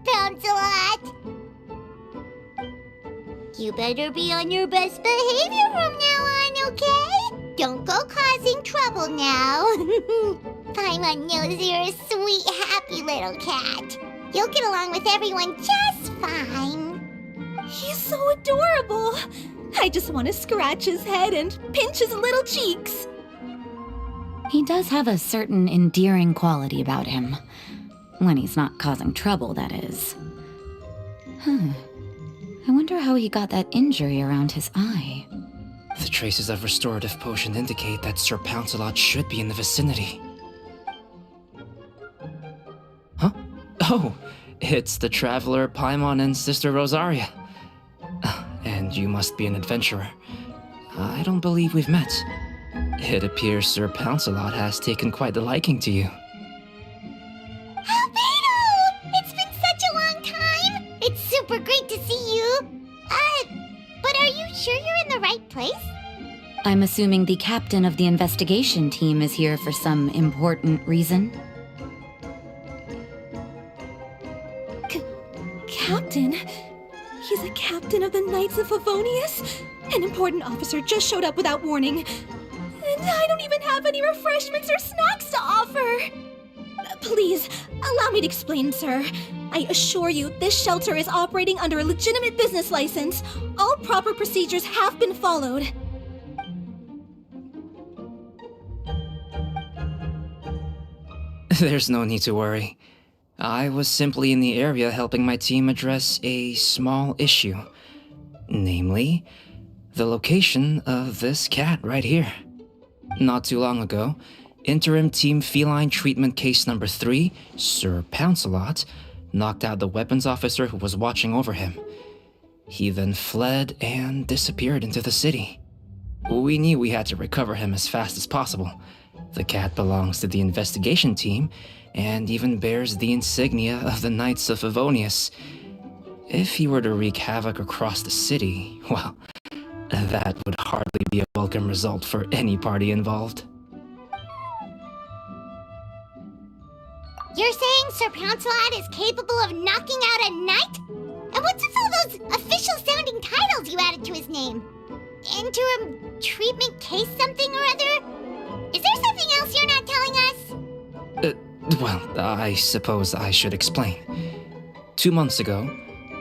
Pouncelot. You better be on your best behavior from now on, okay? Don't go causing trouble now. Paimon knows you're a sweet, happy little cat. You'll get along with everyone just fine. He's so adorable. I just want to scratch his head and pinch his little cheeks. He does have a certain endearing quality about him. When he's not causing trouble, that is. I wonder how he got that injury around his eye. The traces of restorative potion indicate that Sir Pouncelot should be in the vicinity. Huh? Oh, it's the traveler Paimon and Sister Rosaria. And you must be an adventurer. I don't believe we've met. It appears Sir Pouncelot has taken quite the liking to you. Albedo! It's been such a long time! It's super great to see you. But are you sure you're in the right place? I'm assuming the captain of the investigation team is here for some important reason. Captain? He's a captain of the Knights of Favonius? An important officer just showed up without warning. And I don't even have any refreshments or snacks to offer. Please, allow me to explain, sir. I assure you, this shelter is operating under a legitimate business license. All proper procedures have been followed. There's no need to worry. I was simply in the area helping my team address a small issue. Namely, the location of this cat right here. Not too long ago, Interim Team Feline Treatment Case Number 3, Sir Pouncelot, knocked out the weapons officer who was watching over him. He then fled and disappeared into the city. We knew we had to recover him as fast as possible. The cat belongs to the investigation team and even bears the insignia of the Knights of Favonius. If he were to wreak havoc across the city, well, that would hardly be a welcome result for any party involved. You're saying Sir Pouncelot is capable of knocking out a knight? And what's with all those official-sounding titles you added to his name? Interim treatment case something or other? Is there something else you're not telling us? Well, I suppose I should explain. 2 months ago,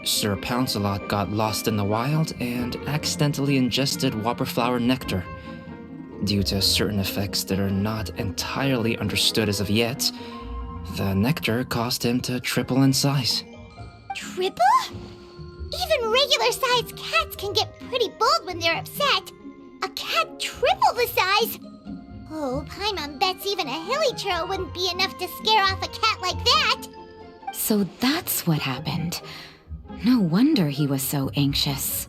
Sir Pouncelot got lost in the wild and accidentally ingested whopperflower nectar. Due to certain effects that are not entirely understood as of yet, the nectar caused him to triple in size. Triple? Even regular-sized cats can get pretty bold when they're upset. A cat triple the size? Oh, Paimon bets even a hilly churl wouldn't be enough to scare off a cat like that. So that's what happened. No wonder he was so anxious.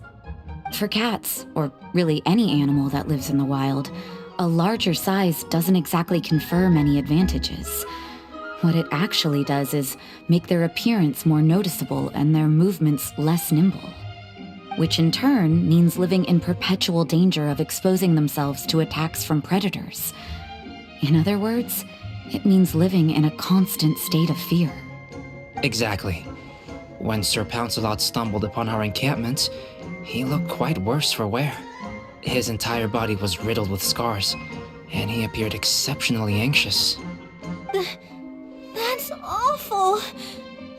For cats, or really any animal that lives in the wild, a larger size doesn't exactly confer many advantages. What it actually does is make their appearance more noticeable and their movements less nimble. Which in turn means living in perpetual danger of exposing themselves to attacks from predators. In other words, it means living in a constant state of fear. Exactly. When Sir Pouncelot stumbled upon our encampment, he looked quite worse for wear. His entire body was riddled with scars, and he appeared exceptionally anxious. That's awful.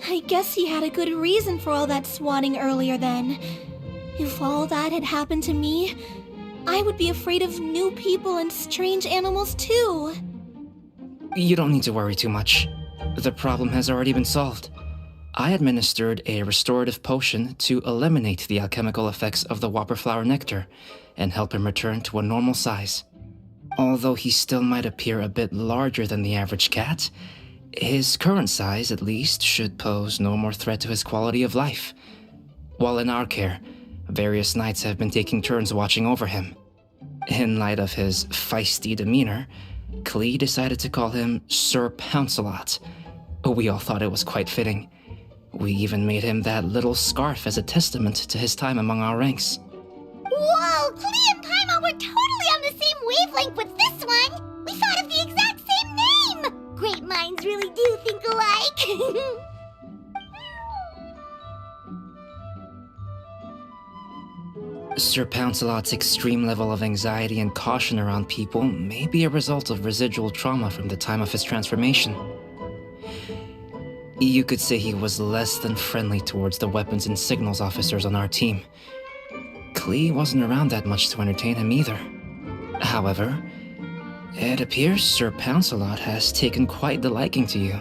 I guess he had a good reason for all that swatting earlier then. If all that had happened to me, I would be afraid of new people and strange animals too. You don't need to worry too much. The problem has already been solved. I administered a restorative potion to eliminate the alchemical effects of the whopperflower nectar and help him return to a normal size. Although he still might appear a bit larger than the average cat, his current size, at least, should pose no more threat to his quality of life. While in our care, various knights have been taking turns watching over him. In light of his feisty demeanor, Klee decided to call him Sir Pouncelot. We all thought it was quite fitting. We even made him that little scarf as a testament to his time among our ranks. Whoa, Klee and Paimon were totally on the same wavelength with this one! We thought of the exact same name! Great minds really do think alike! Sir Pouncelot's extreme level of anxiety and caution around people may be a result of residual trauma from the time of his transformation. You could say he was less than friendly towards the weapons and signals officers on our team. Klee wasn't around that much to entertain him either. However, it appears Sir Pouncelot has taken quite the liking to you.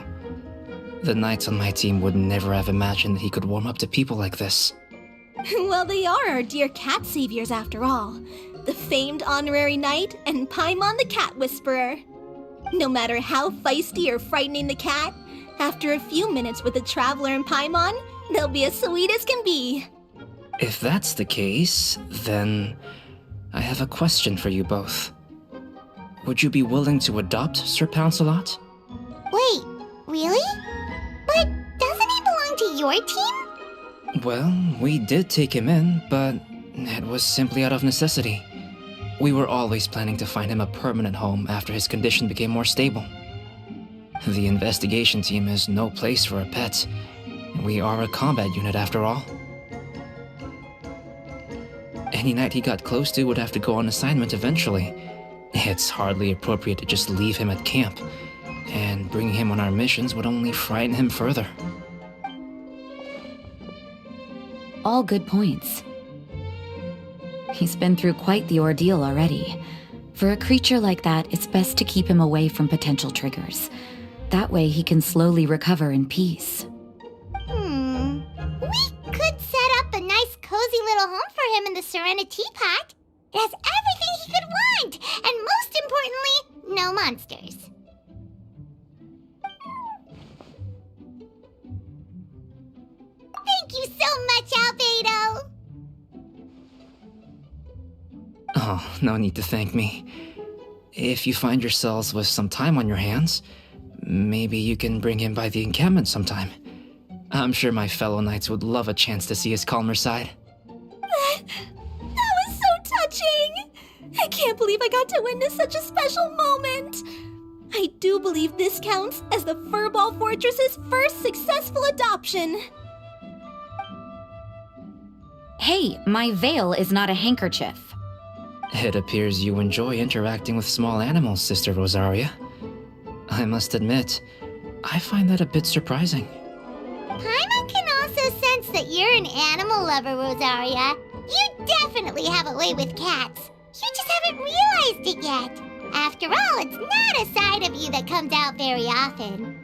The knights on my team would never have imagined that he could warm up to people like this. Well, they are our dear cat saviors after all. The famed honorary knight and Paimon the cat whisperer. No matter how feisty or frightening the cat, after a few minutes with the traveler and Paimon, they'll be as sweet as can be. If that's the case, then I have a question for you both. Would you be willing to adopt Sir Pouncelot? Wait, really? But doesn't he belong to your team? Well, we did take him in, but it was simply out of necessity. We were always planning to find him a permanent home after his condition became more stable. The investigation team is no place for a pet. We are a combat unit after all. Any knight he got close to would have to go on assignment eventually. It's hardly appropriate to just leave him at camp, and bringing him on our missions would only frighten him further. All good points. He's been through quite the ordeal already. For a creature like that, it's best to keep him away from potential triggers. That way he can slowly recover in peace. We could set up a nice cozy little home for him in the Serenity Pot. It has everything he could want, and most importantly, no monsters. Thank you so much, Albedo! Oh, no need to thank me. If you find yourselves with some time on your hands, maybe you can bring him by the encampment sometime. I'm sure my fellow knights would love a chance to see his calmer side. That was so touching! I can't believe I got to witness such a special moment! I do believe this counts as the Furball Fortress's first successful adoption. Hey, my veil is not a handkerchief. It appears you enjoy interacting with small animals, Sister Rosaria. I must admit, I find that a bit surprising. Paimon can also sense that you're an animal lover, Rosaria. You definitely have a way with cats. You just haven't realized it yet. After all, it's not a side of you that comes out very often.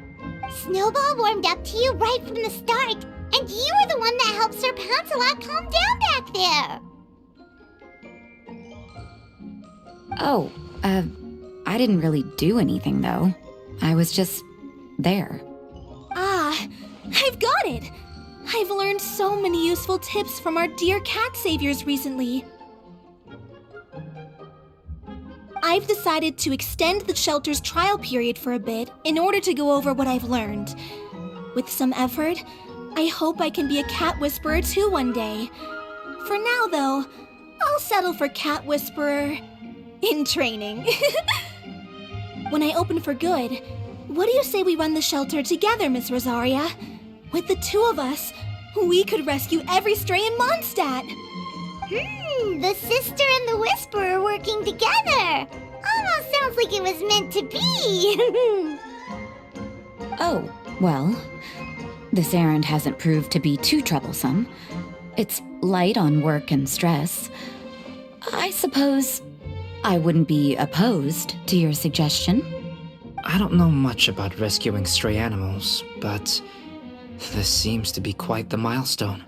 Snowball warmed up to you right from the start, and you were the one that helped Sir Pouncelot calm down back there. Oh, I didn't really do anything though. I was just there. Ah, I've got it! I've learned so many useful tips from our dear cat saviors recently. I've decided to extend the shelter's trial period for a bit in order to go over what I've learned. With some effort, I hope I can be a cat whisperer too one day. For now, though, I'll settle for cat whisperer in training. When I open for good, what do you say we run the shelter together, Miss Rosaria? With the two of us, we could rescue every stray in Mondstadt. The sister and the whisperer working together. Almost sounds like it was meant to be. Oh, well, this errand hasn't proved to be too troublesome. It's light on work and stress. I suppose I wouldn't be opposed to your suggestion. I don't know much about rescuing stray animals, but this seems to be quite the milestone.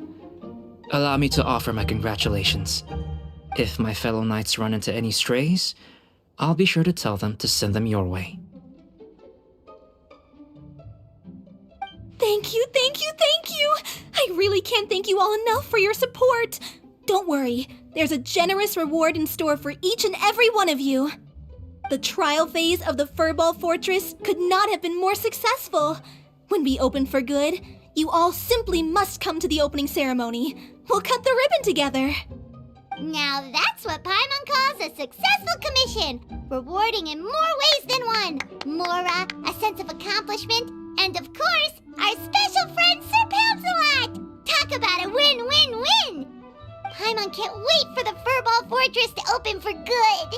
Allow me to offer my congratulations. If my fellow knights run into any strays, I'll be sure to tell them to send them your way. Thank you, thank you, thank you! I really can't thank you all enough for your support. Don't worry, there's a generous reward in store for each and every one of you. The trial phase of the Furball Fortress could not have been more successful. When we open for good, you all simply must come to the opening ceremony. We'll cut the ribbon together. Now that's what Paimon calls a successful commission, rewarding in more ways than one. Mora, a sense of accomplishment, and of course, our special friend Sir Pouncelot! Talk about a win-win-win! Paimon can't wait for the Furball Fortress to open for good.